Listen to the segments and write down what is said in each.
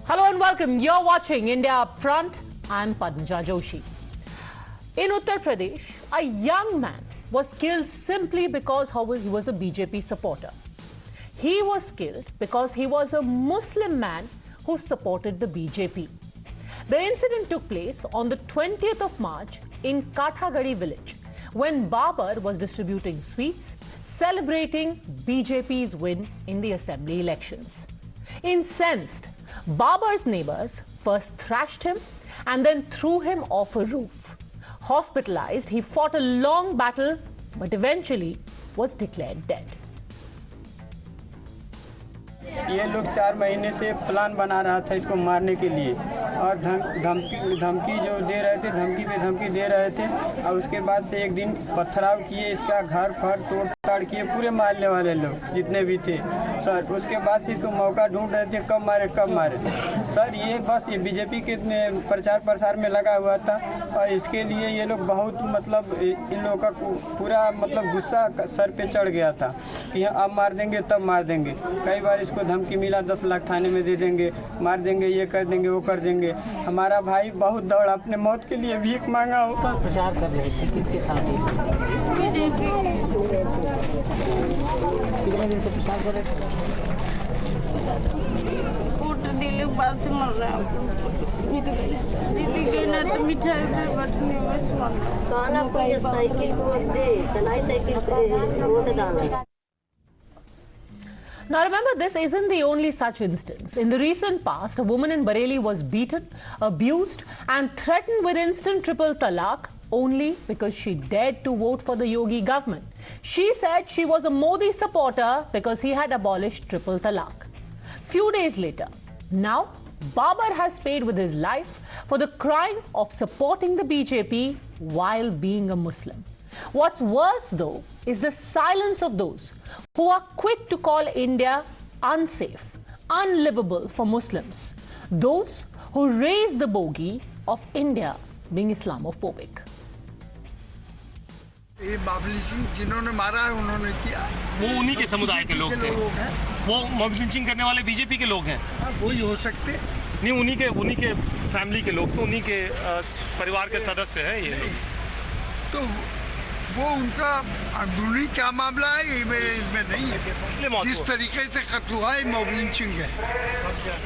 Hello and welcome. You're watching India Upfront. I'm Padmaja Joshi. In Uttar Pradesh, a young man was killed simply because he was a BJP supporter. He was killed because he was a Muslim man who supported the BJP. The incident took place on the 20th of March in Kathagadi village when Babar was distributing sweets, celebrating BJP's win in the assembly elections. Incensed, Babar's neighbors first thrashed him and then threw him off a roof. Hospitalized, he fought a long battle but eventually was declared dead. ये लोग 4 महीने से plan बना रहा था इसको मारने के लिए और धमकी जो दे रहे थे, धमकी पे धमकी दे रहे थे और उसके बाद से एक दिन पथराव किए, इसका घर फर तोड़ ताड़ किए पूरे मारने वाले लोग जितने भी थे सर। उसके बाद से इसको मौका ढूंढ रहे थे कब मारे सर। ये बस ये बीजेपी के प्रचार प्रसार में लगा हुआ था और इसके लिए ये लोग बहुत मतलब इन लोगों का पूरा मतलब गुस्सा सर पे चढ़ गया था कि अब मार देंगे तब मार देंगे। कई बार इसको धमकी मिला 10 लाख थाने में दे देंगे, मार देंगे, ये कर देंगे, वो कर देंगे। हमारा भाई बहुत दौड़ अपने मौत के लिए भीख मांगा हो। प्रचार कर रहे थे किसके साथ? कितने दिन से प्रचार कर रहे थे? बात से मर रहे हैं। जीत गए ना तो मिठाई पे बटने बस मर रहे। साइकिल को दे चलाई साइकिल से रोड डाला। Now remember, this isn't the only such instance. In the recent past, a woman in Bareilly was beaten, abused and threatened with instant triple talaq only because she dared to vote for the Yogi government. She said she was a Modi supporter because he had abolished triple talaq. Few days later, now Babar has paid with his life for the crime of supporting the BJP while being a Muslim. What's worse, though, is the silence of those who are quick to call India unsafe, unlivable for Muslims. Those who raise the bogey of India being Islamophobic. ये बाबली सिंह जिन्होंने मारा है उन्होंने किया, वो उन्हीं के समुदाय के लोग थे। वो मॉब लिंचिंग करने वाले बीजेपी के लोग हैं। वही हो सकते नहीं, उन्हीं के फैमिली के लोग, तो उन्हीं के परिवार के सदस्य हैं ये लोग। तो वो उनका अंदरूनी क्या मामला है ये इसमें नहीं है। जिस तरीके से कत्ल हुआ है मॉब लिंचिंग है।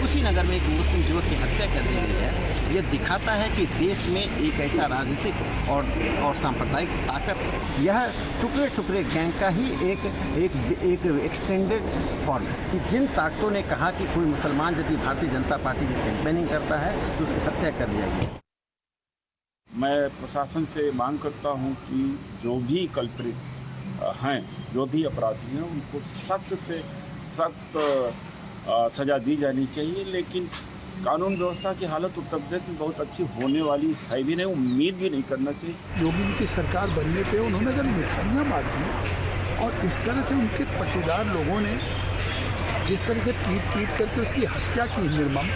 उसी नगर में एक मुस्लिम युवक की हत्या कर दी गई है। ये दिखाता है कि देश में एक ऐसा राजनीतिक और सांप्रदायिक ताकत है। यह टुकड़े टुकड़े गैंग का ही एक एक्सटेंडेड फॉर्म है। जिन ताकतों ने कहा कि कोई मुसलमान यदि भारतीय जनता पार्टी की कैंपेनिंग करता है तो उसकी हत्या कर दी जाएगी। मैं प्रशासन से मांग करता हूं कि जो भी कल्प्रिट हैं, जो भी अपराधी हैं, उनको सख्त से सख्त सज़ा दी जानी चाहिए। लेकिन कानून व्यवस्था की हालत उत्तर प्रदेश में बहुत अच्छी होने वाली है भी नहीं, उम्मीद भी नहीं करना चाहिए। योगी जी की सरकार बनने पे उन्होंने अगर मिठाइयाँ बांटी और इस तरह से उनके पट्टीदार लोगों ने जिस तरह से पीट करके उसकी हत्या की निर्मम,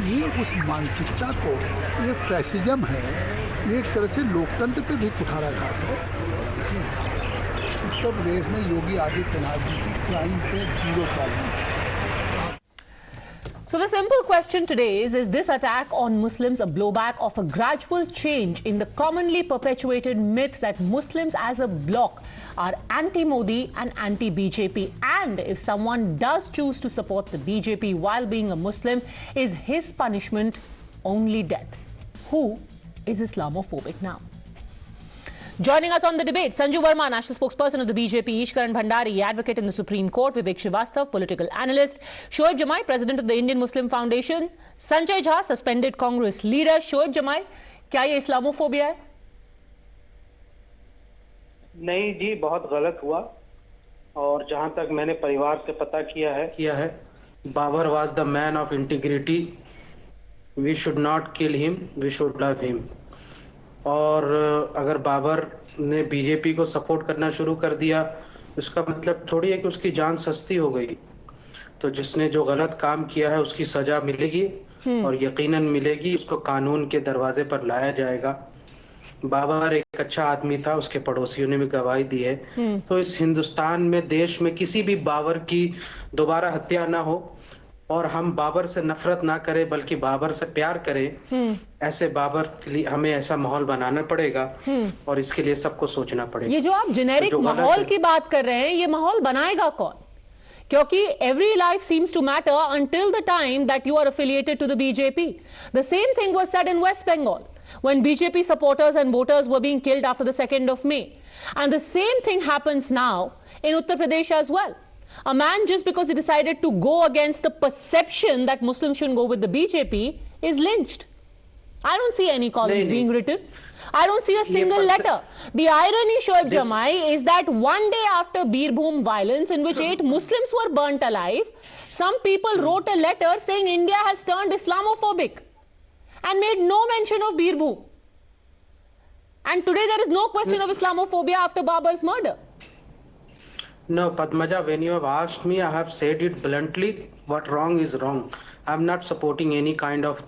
ये उस मानसिकता को, ये फैसिज्म है, एक तरह से लोकतंत्र पे भी कुठाराघात है। उत्तर प्रदेश में योगी आदित्यनाथ जी की क्राइम पे 0 tolerance. So the simple question today is this attack on Muslims a blowback of a gradual change in the commonly perpetuated myth that Muslims as a bloc are anti-Modi and anti-BJP? And if someone does choose to support the BJP while being a Muslim, is his punishment only death? Who is Islamophobic now? Joining us on the debate, Sanju Verma, National Spokesperson of the BJP, Ishkaran Bhandari, Advocate in the Supreme Court, Vivek Srivastav, Political Analyst, Shoaib Jamai, President of the Indian Muslim Foundation, Sanjay Jha, Suspended Congress Leader. Shoaib Jamai, क्या ये Islamophobia है? नहीं जी, बहुत गलत हुआ। और जहां तक मैंने परिवार से पता किया है, Babur was the man of integrity. We should not kill him, we should love him. और अगर बाबर ने बीजेपी को सपोर्ट करना शुरू कर दिया, उसका मतलब थोड़ी है कि उसकी जान सस्ती हो गई। तो जिसने जो गलत काम किया है उसकी सजा मिलेगी और यकीनन मिलेगी। उसको कानून के दरवाजे पर लाया जाएगा। बाबर एक अच्छा आदमी था, उसके पड़ोसियों ने भी गवाही दी है। तो इस हिंदुस्तान में, देश में किसी भी बाबर की दोबारा हत्या ना हो और हम बाबर से नफरत ना करें बल्कि बाबर से प्यार करें, ऐसे बाबर के लिए हमें ऐसा माहौल बनाना पड़ेगा और इसके लिए सबको सोचना पड़ेगा। ये जो आप जेनेरिक माहौल की बात कर रहे हैं, ये माहौल बनाएगा कौन? क्योंकि every life seems to matter until the time that you are affiliated to the BJP. The same thing was said in West Bengal when BJP supporters and voters were being killed after the 2nd of May. And the same thing happens now in Uttar Pradesh as well. A man, just because he decided to go against the perception that Muslims shouldn't go with the BJP, is lynched. I don't see any columns being written. I don't see a single letter. The irony, Shoaib Jamai, is that one day after Birbhum violence, in which 8 Muslims were burnt alive, some people wrote a letter saying India has turned Islamophobic and made no mention of Birbhum. And today there is no question of Islamophobia after Babar's murder. No, Padmaja, when you have asked me, I have said it bluntly. What wrong is wrong. I'm not supporting any kind of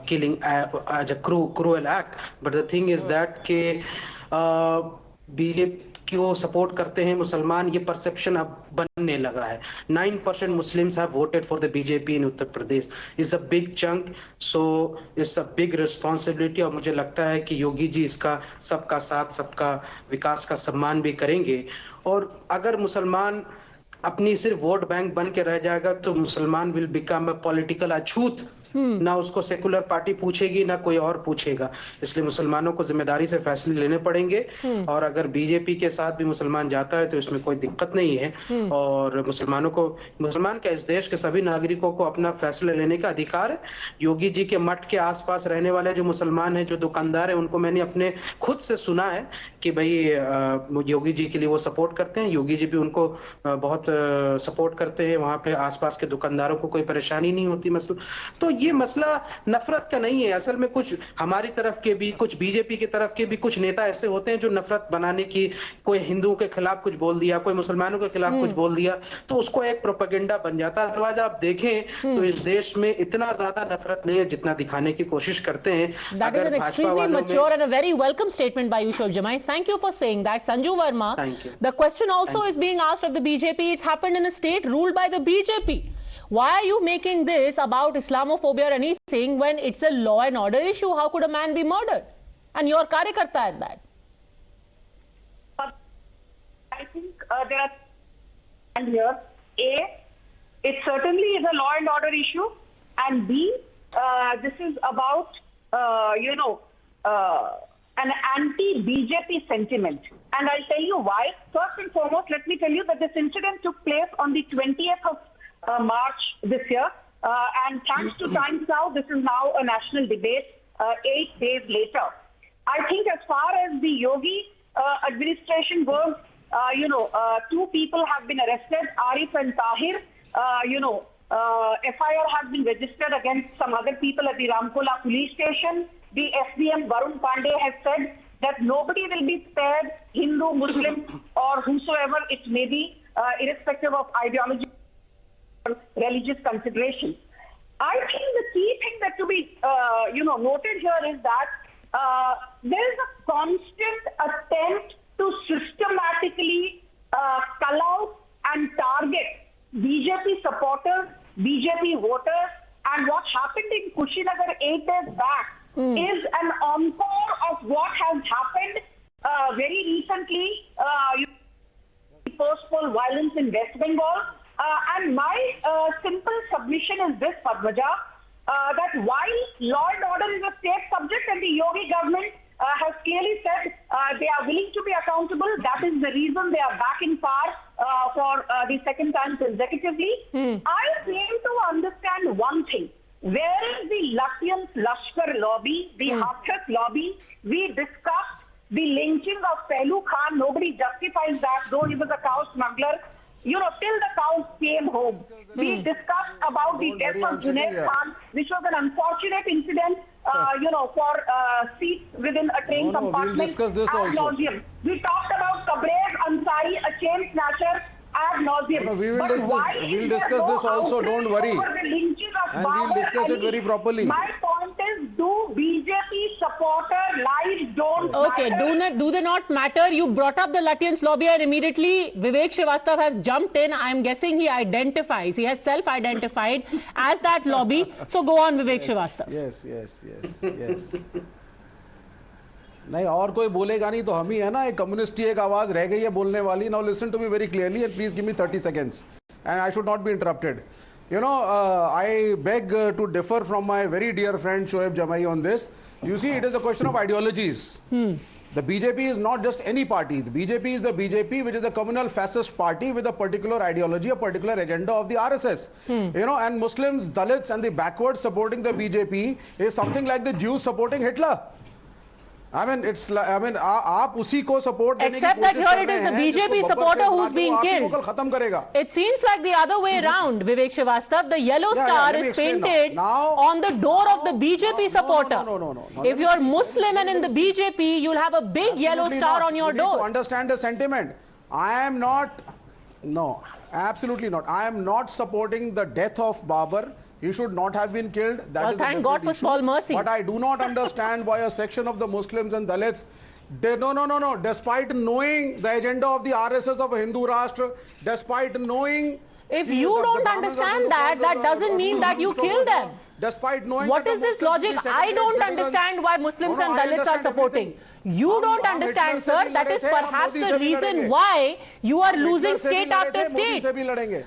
killing as a cruel act. But the thing is that के BJP को support करते हैं मुसलमान, ये perception अब बनने लगा है. 9% Muslims have voted for the BJP in Uttar Pradesh. It's a big chunk, so it's a big responsibility. और मुझे लगता है कि योगी जी इसका सबका साथ, सबका विकास का सम्मान भी करेंगे. और अगर मुसलमान अपनी सिर्फ वोट बैंक बन के रह जाएगा तो मुसलमान विल बिकम अ पॉलिटिकल अछूत. ना उसको सेकुलर पार्टी पूछेगी ना कोई और पूछेगा. इसलिए मुसलमानों को जिम्मेदारी से फैसले लेने पड़ेंगे. और अगर बीजेपी के साथ भी मुसलमान जाता है तो इसमें कोई दिक्कत नहीं है. और मुसलमानों को, मुसलमान के इस देश के सभी नागरिकों को अपना फैसले लेने का अधिकार है. योगी जी के मठ के आसपास रहने वाले जो मुसलमान हैं, जो दुकानदार हैं, उनको मैंने अपने खुद से सुना है कि भाई योगी जी के लिए वो सपोर्ट करते हैं. योगी जी भी उनको बहुत सपोर्ट करते हैं. वहां पे आसपास के दुकानदारों को कोई परेशानी नहीं होती. तो ये मसला नफरत का नहीं है. असल में कुछ हमारी तरफ के भी, कुछ बीजेपी की तरफ के भी कुछ नेता ऐसे होते हैं जो नफरत बनाने की, कोई हिंदुओं के खिलाफ कुछ बोल दिया, कोई मुसलमानों के खिलाफ कुछ बोल दिया, तो उसको एक प्रोपेगेंडा बन जाता है. अदरवाइज आप देखें तो इस देश में इतना ज्यादा नफरत नहीं है जितना दिखाने की कोशिश करते हैं. That is an extremely mature and a very welcome statement by you, Shoaib Jamai. Thank you for saying that. Sanju Verma, the question also is being asked of the BJP. It's happened in a state ruled by the BJP. Why are you making this about Islamophobia or anything when it's a law and order issue? How could a man be murdered? And your karyakarta at that. I think there are, and here, A, it certainly is a law and order issue, and B, this is about, an anti-BJP sentiment. And I'll tell you why. First and foremost, let me tell you that this incident took place on the 20th of March this year. And thanks to Times Now, this is now a national debate 8 days later. I think as far as the Yogi administration goes, 2 people have been arrested, Arif and Tahir. FIR has been registered against some other people at the Ramkola police station. The SDM Varun Pandey has said that nobody will be spared, Hindu, Muslim, or whosoever it may be, irrespective of ideology or religious considerations. I think the key thing that to be, noted here is that there is a constant attempt to systematically cull out and target BJP supporters, BJP voters, and what happened in Kushinagar 8 days back is an encore of what has happened very recently, post-poll violence in West Bengal. And my simple submission is this, Padmaja, that while law and order is a state subject and the Yogi government has clearly said they are willing to be accountable, that is the reason they are back in power for the second time consecutively. I claim to understand one thing. Where is the Lutyens Lashkar lobby, the Hathras lobby? We discussed the lynching of Pehlu Khan. Nobody justifies that, though he was a cow smuggler. Till the cows came home. We discussed about the death of Junaid Khan, which was an unfortunate incident, for seats within a train compartment. We'll discuss this also. We talked about Tabrez Ansari, a chain snatcher, ad nauseum. We will discuss this also, don't worry. And we'll discuss it very properly. My point is, do BJP support supporter, lives don't Okay, matter. do they not matter? You brought up the Lutyens lobby and immediately Vivek Srivastava has jumped in. I'm guessing he identifies, he has self-identified as that lobby. So go on, Vivek Srivastava. yes. नहीं और कोई बोलेगा नहीं तो हम ही है ना, एक कम्युनिस्ट की एक आवाज रह गई है बोलने वाली. Now listen to me very clearly and please give me 30 seconds and I should not be interrupted. You know, I beg to differ from my very dear friend Shoaib Jamai on this. You see, it is a question of ideologies. The BJP is not just any party. The BJP is the BJP, which is a communal fascist party with a particular ideology, a particular agenda of the RSS. You know, and Muslims, Dalits and the backwards supporting the BJP is something like the Jews supporting Hitler. I mean, it's like, I mean, आप उसी को support देने की Except that कोशिश here कर it रहे is the हैं, BJP जिसको supporter बब्बर who's से being वो आपकी killed. मुगल खत्म करेगा. It seems like the other way around, Vivek Srivastava. The yellow star let me is explain painted now. on the door of the BJP supporter. No. If you're Muslim and in the BJP, you'll have a big yellow star on your You need to door. understand the sentiment. I am not, no, absolutely not. I am not supporting the death of Babar. He should not have been killed. That Well, is a thank God different for small issue. mercy. But I do not understand why a section of the Muslims and Dalits, no. Despite knowing the agenda of the RSS of a Hindu Rashtra, despite knowing... If you don't understand that, that doesn't mean that you kill them. Despite knowing What that is the this Muslims logic? will be I don't second-rate understand why Muslims No, and I Dalits are understand supporting. everything. You don't understand, sir. That is perhaps the reason why you are losing state after state.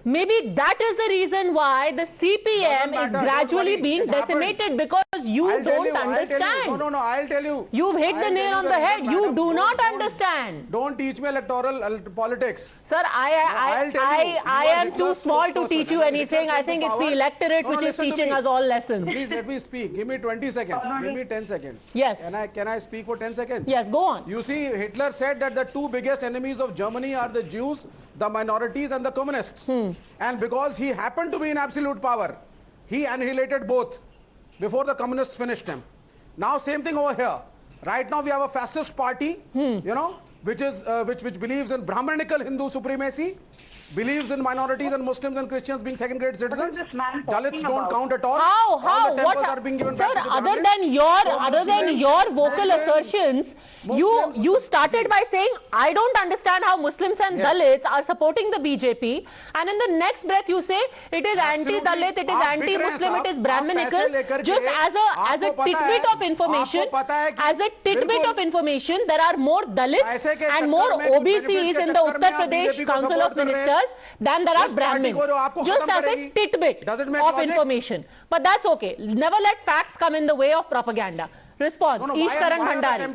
Maybe that is the reason why the CPM is gradually being decimated, because you don't understand. No, I'll tell you. You've hit the nail on the head. You do not understand. Don't teach me electoral politics. Sir, I am too small to teach you anything. I think it's the electorate which is teaching us all lessons. Please let me speak. Give me 20 seconds. Give me 10 seconds. Yes. Can I speak for 10 seconds? Yes, go on. You see, Hitler said that the two biggest enemies of Germany are the Jews, the minorities and the communists. And because he happened to be in absolute power, he annihilated both before the communists finished him. Now same thing over here. Right now we have a fascist party, you know, which believes in Brahmanical Hindu supremacy, believes in minorities and Muslims and Christians being second-grade citizens. Dalits don't count at all. How? All the temples are being given Sir, back to the other Brahmins. than your vocal assertions, you started by saying, I don't understand how Muslims and Dalits are supporting the BJP, and in the next breath you say it is anti-Dalit, it is anti-Muslim, it is Brahminical. Just as a tidbit of information, there are more Dalits and more OBCs in the Uttar Pradesh Council of Ministers than there are Brahmins. Just as a tidbit of information. But that's okay. Never let facts come in the way of propaganda. Response, Ish Karan Bhandari.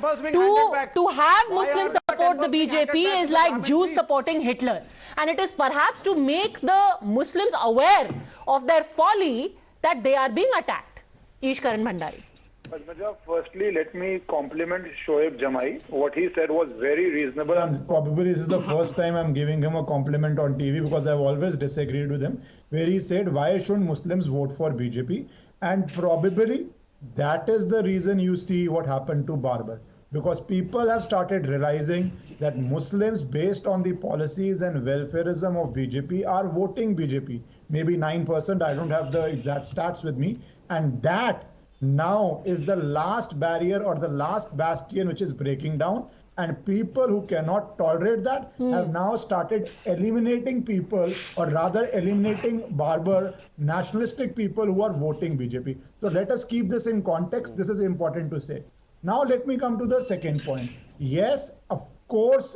To have Muslims support the BJP is like Jews supporting Hitler. And it is perhaps to make the Muslims aware of their folly that they are being attacked. Ish Karan Bhandari. Padmaja, firstly, let me compliment Shoaib Jamai. What he said was very reasonable, and probably this is the first time I'm giving him a compliment on TV, because I've always disagreed with him, where he said, why shouldn't Muslims vote for BJP? And probably that is the reason you see what happened to Babar. Because people have started realizing that Muslims, based on the policies and welfareism of BJP, are voting BJP. Maybe 9%, I don't have the exact stats with me. And that now is the last barrier or the last bastion which is breaking down, and people who cannot tolerate that have now started eliminating people, or rather eliminating Babar nationalistic people who are voting BJP. So let us keep this in context. This is important to say. Now let me come to the second point. Yes, of course,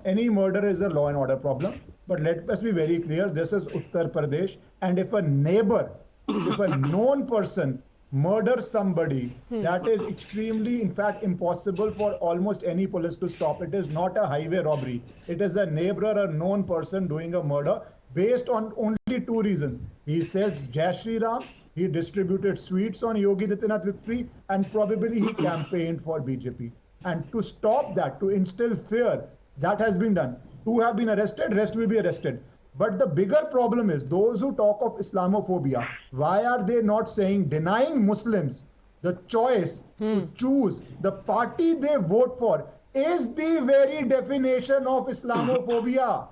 any murder is a law and order problem, but let us be very clear, this is Uttar Pradesh, and if a neighbor, if a known person murder somebody, that is extremely, in fact, impossible for almost any police to stop. It is not a highway robbery. It is a neighbor, a known person doing a murder based on only two reasons. He says Jai Shri Ram, he distributed sweets on Yogi Adityanath victory, and probably he campaigned for BJP. And to stop that, to instill fear, that has been done. Two have been arrested, rest will be arrested. But the bigger problem is those who talk of Islamophobia. Why are they not saying denying Muslims the choice to choose the party they vote for is the very definition of Islamophobia?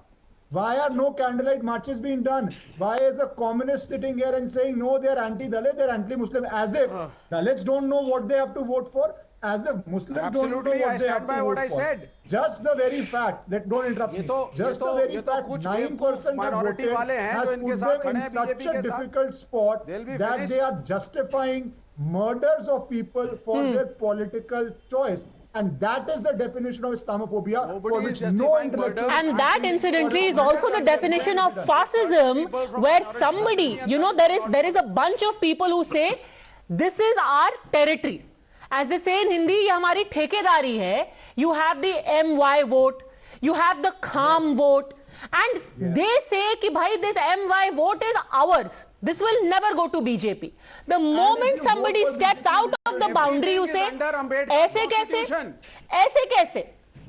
Why are no candlelight marches being done? Why is a communist sitting here and saying, no, they're anti-Dalit, they're anti-Muslim, as if Dalits don't know what they have to vote for? as if Muslims Absolutely, don't know what I they stand have by to what vote I for. said. Just the very fact that, don't interrupt me, just the very fact 9% have voted has put them in such a difficult spot that they are justifying murders of people for their political choice. And that is the definition of Islamophobia, for which no intellectual... And that incidentally is also the definition of fascism, where somebody, you know, there is a bunch of people who say, this is our territory. As they say in Hindi, ये हमारी ठेकेदारी है. You have the MY vote, you have the Kham vote, and they say कि भाई this MY vote is ours. This will never go to BJP. The moment somebody steps out of the boundary, you say, ऐसे कैसे? ऐसे कैसे?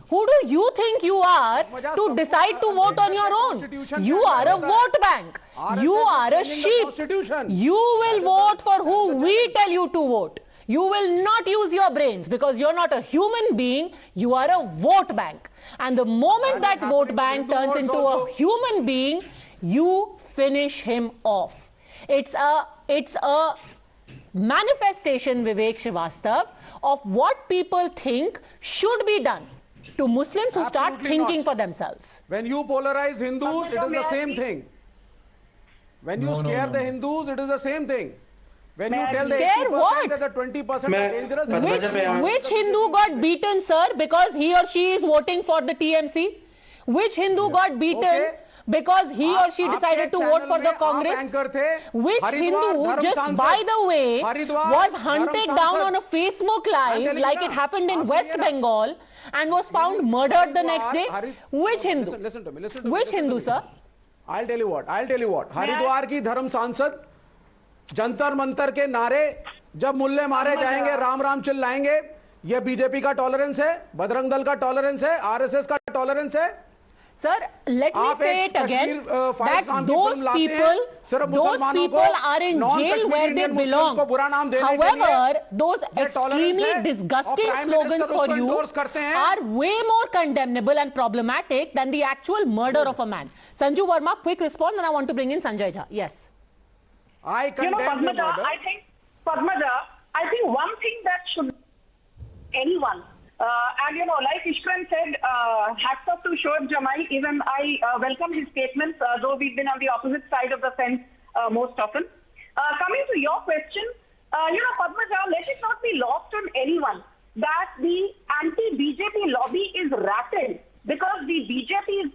Who do you think you are to decide to vote on your own? You are a vote bank. You are a sheep. You will vote for who we tell you to vote. You will not use your brains because you're not a human being. You are a vote bank. And the moment that vote bank turns into a human being, you finish him off. It's a manifestation, Vivek Srivastava, of what people think should be done to Muslims who start thinking for themselves. When you polarize Hindus, it is the same thing. When you scare the Hindus, it is the same thing. When you tell the 80% that the 20% are dangerous... Which Hindu got beaten, sir, because he or she is voting for the TMC? Which Hindu got beaten because he or she decided to vote for the Congress? Which Hindu, just by the way, was hunted down on a Facebook Live like it happened in West Bengal and was found murdered the next day? Which Hindu? Listen to me. Which Hindu, sir? I'll tell you what. Haridwar की धर्म सांसद जंतर मंतर के नारे जब मुल्ले मारे जाएंगे, राम राम चिल्लाएंगे, ये BJP का टॉलरेंस है, बजरंग दल का टॉलरेंस है, आरएसएस का टॉलरेंस है. Sir, let me say it again, that those people are in jail where they belong. However, those extremely disgusting slogans for you are way more condemnable and problematic than the actual murder of a man. Sanju Verma, quick response, and I want to bring in Sanjay Jha. Yes. I condemn the murder. Padmaja, I think one thing that should anyone, and you know, like Ishwan said, hats off to Shoaib Jamai. Even I welcome his statements, though we've been on the opposite side of the fence most often. Coming to your question, you know, Padmaja, let it not be lost on anyone that the anti-BJP lobby is rattled because the BJP's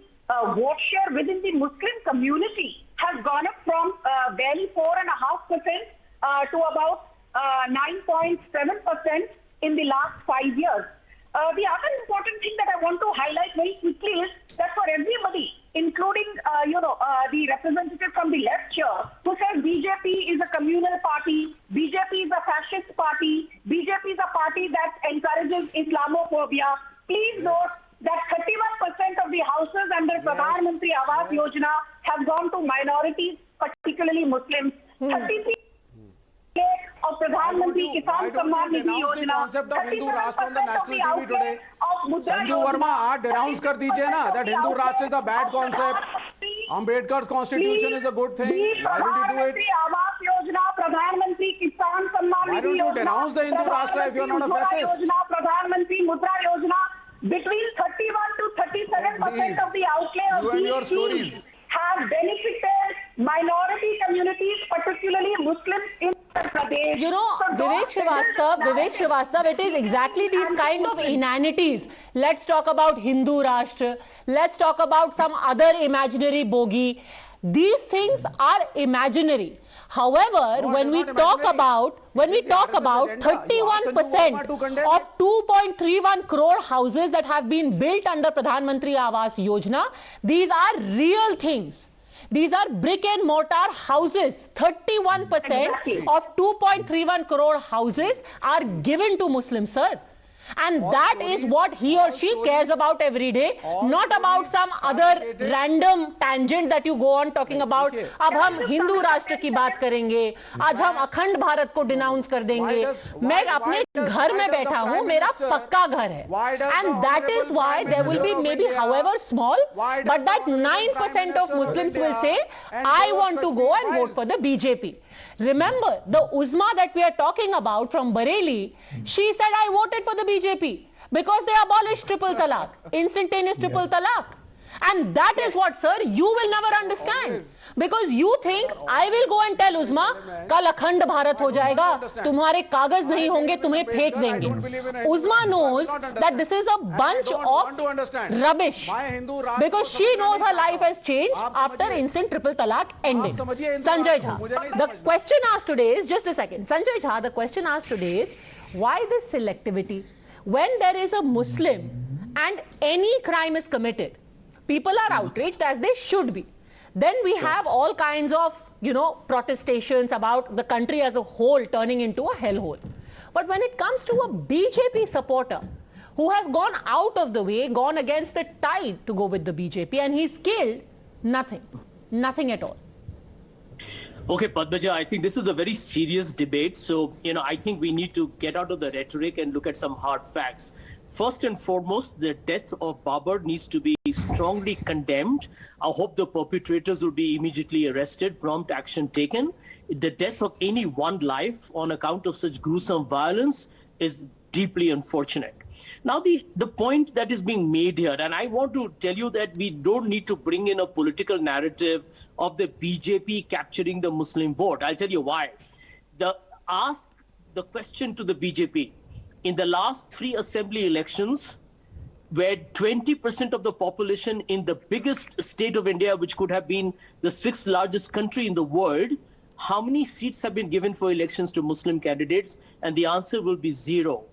vote share within the Muslim community has gone up from barely 4.5% to about 9.7% in the last 5 years. The other important thing that I want to highlight very quickly is that for everybody, including you know, the representative from the left here, who says BJP is a communal party, BJP is a fascist party, BJP is a party that encourages Islamophobia, please note that 31% of the houses under Pradhan Mantri Awas Yojana have gone to minorities, particularly Muslims. 33% of Pradhan Mantri Kisan Samman Nidhi Yojana. 37% of Sanju Verma, आप denounce कर दीजिए ना that Hindu Rashtra is a bad concept. Ambedkar's constitution is a good thing. Why don't you do it? Why don't you denounce the Hindu Rashtra if you're not a fascist? Between 31 to 37% of the outlay of these schemes have benefited minority communities, particularly Muslims in Uttar Pradesh. You know, Vivek Srivastava, it is exactly these kind of inanities. Let's talk about Hindu Rashtra. Let's talk about some other imaginary bogey. These things are imaginary. However, when we talk about 31% of 2.31 crore houses that have been built under Pradhan Mantri Awas Yojana, these are real things. These are brick and mortar houses. 31% of 2.31 crore houses are given to Muslims, sir. And that is what he or she cares about every day, not about some other random tangent that you go on talking about. अब हम हिंदू राष्ट्र की बात करेंगे, आज हम अखंड भारत को डिनाउंस कर देंगे. मैं अपने घर में बैठा हूं, मेरा पक्का घर है. And that is why there will be maybe however small, but that 9% of Muslims will say, I want to go and vote for the BJP. Remember, the Uzma that we are talking about from Bareilly, she said, I voted for the BJP because they abolished triple talaq, instantaneous triple talaq. And that is what, sir, you will never understand. Because you think, I will go and tell Uzma, kal akhand Bharat ho jayega, tumhare kagaz nahi honge, tumhe phek denge. Uzma knows that this is a bunch of rubbish. Because she knows her life has changed after instant triple talaq ended. Sanjay Jha, the question asked today is, just a second. Sanjay Jha, the question asked today is, why this selectivity? When there is a Muslim and any crime is committed, people are outraged, as they should be. Then we have all kinds of, protestations about the country as a whole turning into a hellhole. But when it comes to a BJP supporter who has gone out of the way, gone against the tide to go with the BJP, and he's killed, nothing at all. Okay, Padmaja, I think this is a very serious debate. So, I think we need to get out of the rhetoric and look at some hard facts. First and foremost, the death of Babar needs to be strongly condemned. I hope the perpetrators will be immediately arrested, prompt action taken. The death of any one life on account of such gruesome violence is deeply unfortunate. Now, the point that is being made here, and I want to tell you that we don't need to bring in a political narrative of the BJP capturing the Muslim vote. I'll tell you why. Ask the question to the BJP. In the last 3 assembly elections, where 20% of the population in the biggest state of India, which could have been the 6th largest country in the world, how many seats have been given for elections to Muslim candidates? And the answer will be 0.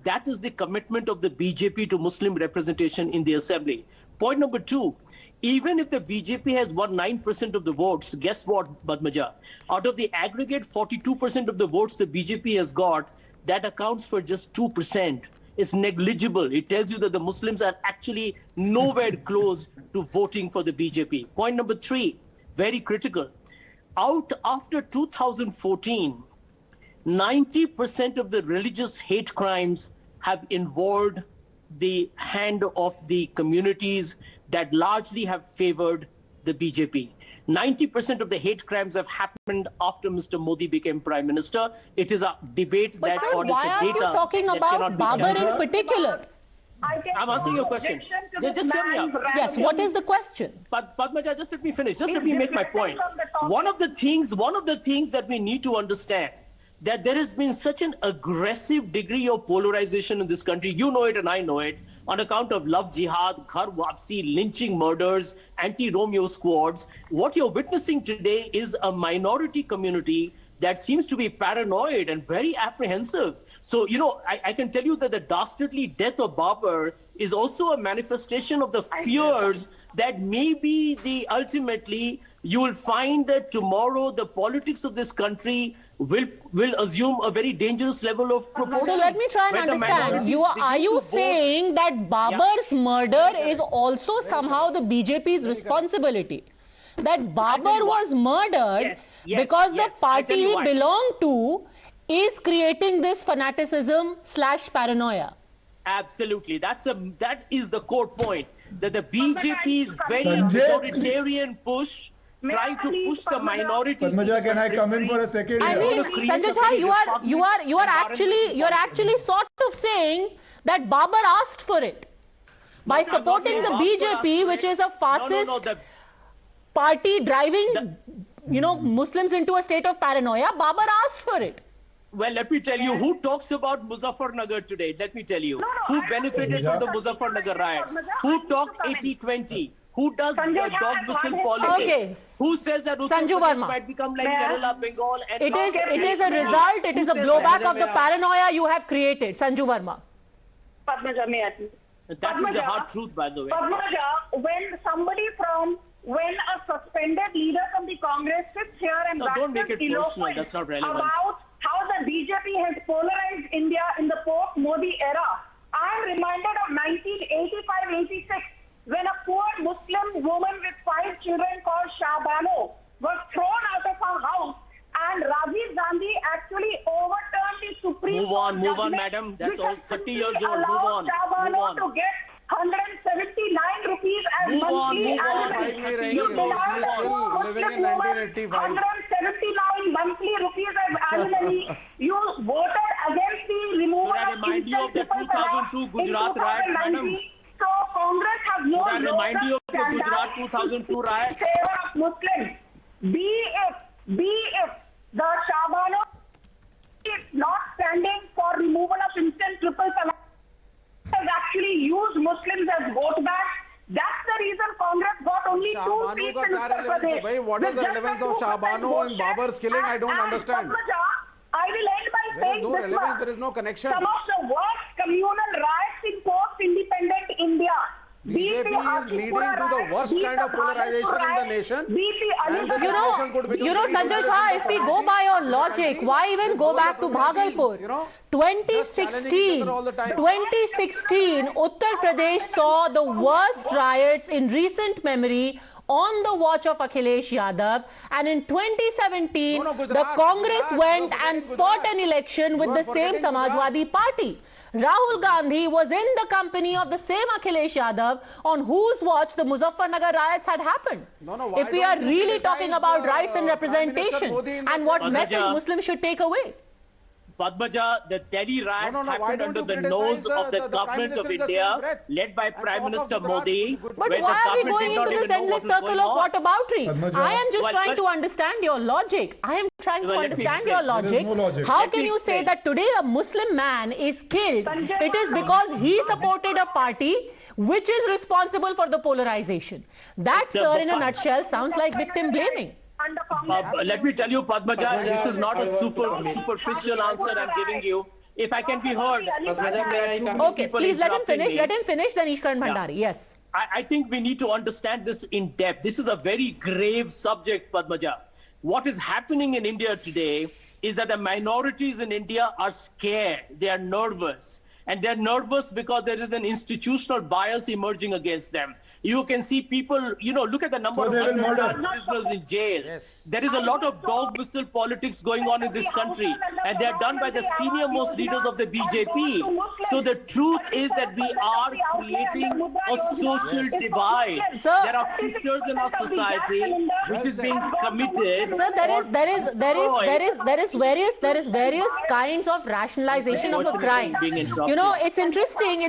That is the commitment of the BJP to Muslim representation in the assembly. Point number 2, even if the BJP has won 9% of the votes, guess what, Padmaja? Out of the aggregate 42% of the votes the BJP has got, that accounts for just 2%. It's negligible. It tells you that the Muslims are actually nowhere close to voting for the BJP. Point number 3, very critical. After 2014, 90% of the religious hate crimes have involved the hand of the communities that largely have favored the BJP. 90% of the hate crimes have happened after Mr. Modi became Prime Minister. It is a debate but that sir, why are you talking about Babar in particular? I'm asking you a question. Just hear me out. Yes, what is the question? Padmaja, just let me finish. Just let me make my point. One of the things that we need to understand, that there has been such an aggressive degree of polarization in this country, you know it and I know it, on account of love jihad, ghar wapsi, lynching murders, anti-Romeo squads. What you're witnessing today is a minority community that seems to be paranoid and very apprehensive. So, I can tell you that the dastardly death of Babar is also a manifestation of the fears that maybe ultimately you will find that tomorrow the politics of this country will assume a very dangerous level of proportion. So let me try and understand. Are you saying that Babar's murder is also somehow the BJP's responsibility? That Babar was murdered because the party he belonged to is creating this fanaticism / paranoia. Absolutely. That is the core point. That the BJP's very authoritarian push trying to push the minorities. Padmaja, can I come in for a second? I mean, Sanjay Jha, you are actually sort of saying that Babar asked for it by supporting the BJP, which is a fascist party driving, Muslims into a state of paranoia. Babar asked for it. Well, let me tell you, who talks about Muzaffarnagar today? Let me tell you. Who benefited from the Muzaffarnagar riots? Who talked 80-20? Who does dog whistle politics? Okay. Who says that Uttar Pradesh might become like Kerala, Bengal? And it is a result, it is a blowback of the paranoia you have created. Sanju Verma. Padmaja, may I? That is the hard truth, by the way. Padmaja, when a suspended leader from the Congress sits here and don't make it personal, that's not relevant. About how the BJP has polarized India in the post-Modi era, Move on, madam. That's all 30 years old. Move on. To get 179 rupees as monthly alimony. You denied living in 1985. 179 monthly rupees as alimony. You voted against the removal Should I remind you of the 2002 Gujarat riots, madam? So Congress has no Should I remind you of the Gujarat 2002 riots? in favor of Muslims. Be if the Shabano is not standing for removal of instant triple talaq, has actually used Muslims as vote bank. That's the reason Congress got only 2 seats in Uttar Pradesh. What is the relevance of Shabano in Babar's killing? I don't understand. I will end by saying this much. There is no connection. Some of the worst communal riots in post-independent India. BJP is leading to the worst kind of polarization in the nation. Sanjay Jha, if we go by your logic, why even go back to Bhagalpur? 2016, Uttar Pradesh saw the worst riots in recent memory on the watch of Akhilesh Yadav, and in 2017, the Congress went and fought an election with the same Samajwadi Party. Rahul Gandhi was in the company of the same Akhilesh Yadav on whose watch the Muzaffarnagar riots had happened. If we are really talking about rights and representation and what message Muslims should take away. Padmaja, the Delhi riots happened under the nose of the government of India, led by Prime Minister Modi. But why are we going into this endless circle of whataboutery? I am just trying to understand your logic. I am trying to understand your logic. How can you say that today a Muslim man is killed? It is because he supported a party which is responsible for the polarization. That, sir, in a nutshell, sounds like victim blaming. Let me tell you, Padmaja, this is not a superficial answer I'm giving you. If I can be heard. Okay, please let him finish. Let him finish, then Ishkaran Bhandari. Yes. I think we need to understand this in depth. This is a very grave subject, Padmaja. What is happening in India today is that the minorities in India are scared. They are nervous. And they're nervous because there is an institutional bias emerging against them. You can see people, look at the number of prisoners in jail. Yes. There is a lot of dog whistle politics going on in this country, and they're done by the senior most leaders of the BJP. So the truth is that we are creating a social divide. Sir, there are fissures in our society which is being committed. Sir, there is various kinds of rationalization of a crime. It's interesting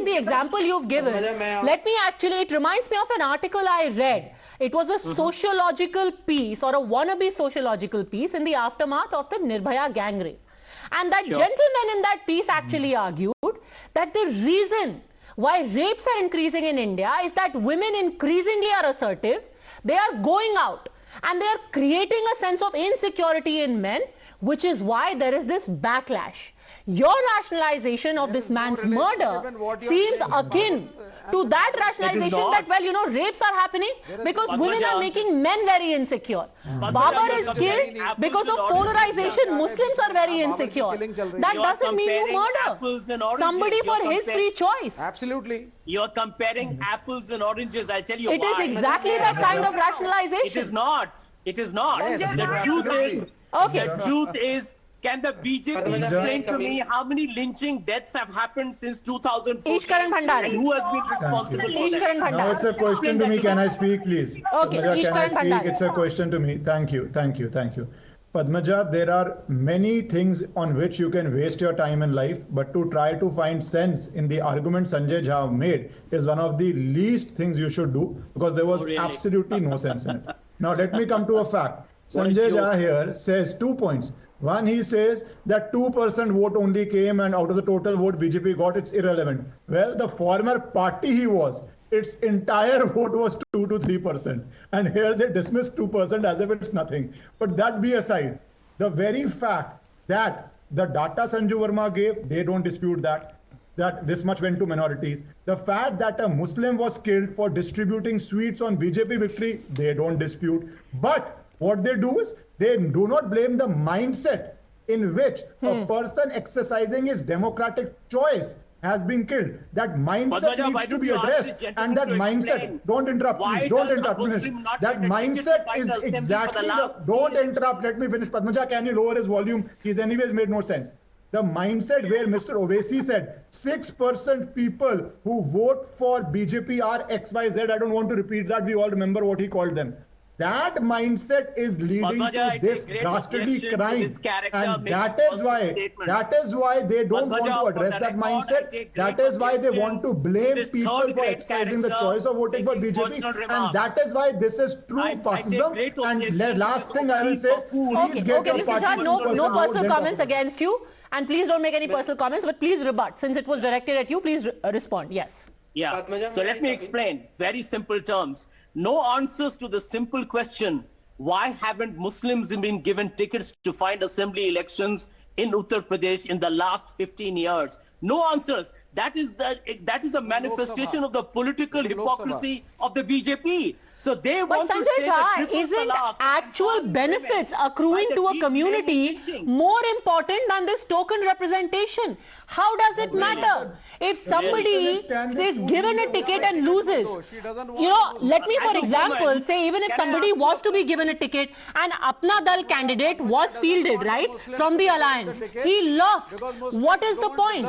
the example you've given. It reminds me of an article I read. It was a sociological piece or a wannabe sociological piece in the aftermath of the Nirbhaya gang rape. And that gentleman in that piece actually argued that the reason why rapes are increasing in India is that women increasingly are assertive. They are going out and they are creating a sense of insecurity in men, which is why there is this backlash. Your rationalization of this man's murder seems akin to that rationalization that, rapes are happening because women are making men very insecure. Babar is killed because of polarization. Muslims are very insecure. That doesn't mean you murder somebody for his free choice. Absolutely. You're comparing apples and oranges. I'll tell you why. It is exactly that kind of rationalization. It is not. It is not. Yes, the truth is, can the BJP explain to me how many lynching deaths have happened since 2014? Ishkaran Bhandari. And who has been responsible for Ishkaran that? Bhandari. Now it's a question to me. Can I speak, please? Okay, Padmaja, can I Ishkaran speak? Bhandari. It's a question to me. Thank you. Padmaja, there are many things on which you can waste your time in life, but to try to find sense in the argument Sanjay Jha made is one of the least things you should do, because there was absolutely no sense in it. Now let me come to a fact. Sanjay Jha here says 2 points. One, he says that 2% vote only came, and out of the total vote BJP got, it's irrelevant. Well, the former party he was, its entire vote was 2 to 3%. And here they dismiss 2% as if it's nothing. But that be aside, the very fact that the data Sanju Verma gave, they don't dispute that this much went to minorities. The fact that a Muslim was killed for distributing sweets on BJP victory, they don't dispute. But what they do is, they do not blame the mindset in which a person exercising his democratic choice has been killed. That mindset needs to be addressed. And that mindset, don't interrupt, please, don't interrupt. That mindset is exactly, don't interrupt, let me finish. Padmaja, can you lower his volume? He's anyways made no sense. The mindset where Mr. Owaisi said 6% people who vote for BJP are XYZ. I don't want to repeat that. We all remember what he called them. That mindset is leading to this dastardly crime, and that is why they don't want to address that mindset. That is why they want to blame people for exercising the choice of voting for BJP, and that is why this is true fascism. And last thing I will say is, please get your Mr. Jha, party. no personal comments against you, and please don't make any personal comments, but please rebut. Since it was directed at you, please respond. Yes. Yeah. So let me explain. Very simple terms. No answers to the simple question, why haven't Muslims been given tickets to find assembly elections in Uttar Pradesh in the last 15 years? No answers. That is a manifestation of the political hypocrisy of the BJP. So they want to say that isn't actual benefits accruing to a community more important than this token representation? How does it matter if somebody says given a ticket and loses? You know, let me for example say, even if somebody was to be given a ticket and Apna Dal candidate was fielded, right, from the alliance, he lost. What is the point?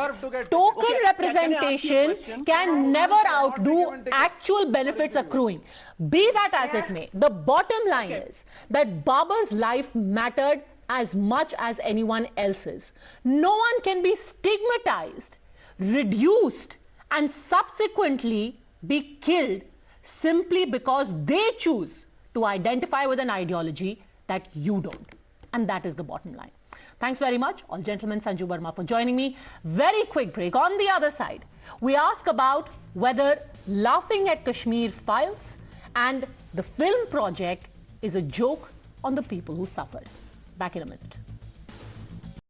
Token representation can never outdo actual benefits accruing. Be that as it may, the bottom line is that Babar's life mattered as much as anyone else's. No one can be stigmatized, reduced, and subsequently be killed simply because they choose to identify with an ideology that you don't. And that is the bottom line. Thanks very much, all gentlemen, Sanju Verma, for joining me. Very quick break. On the other side, we ask about whether laughing at Kashmir files and the film project is a joke on the people who suffered. Back in a minute.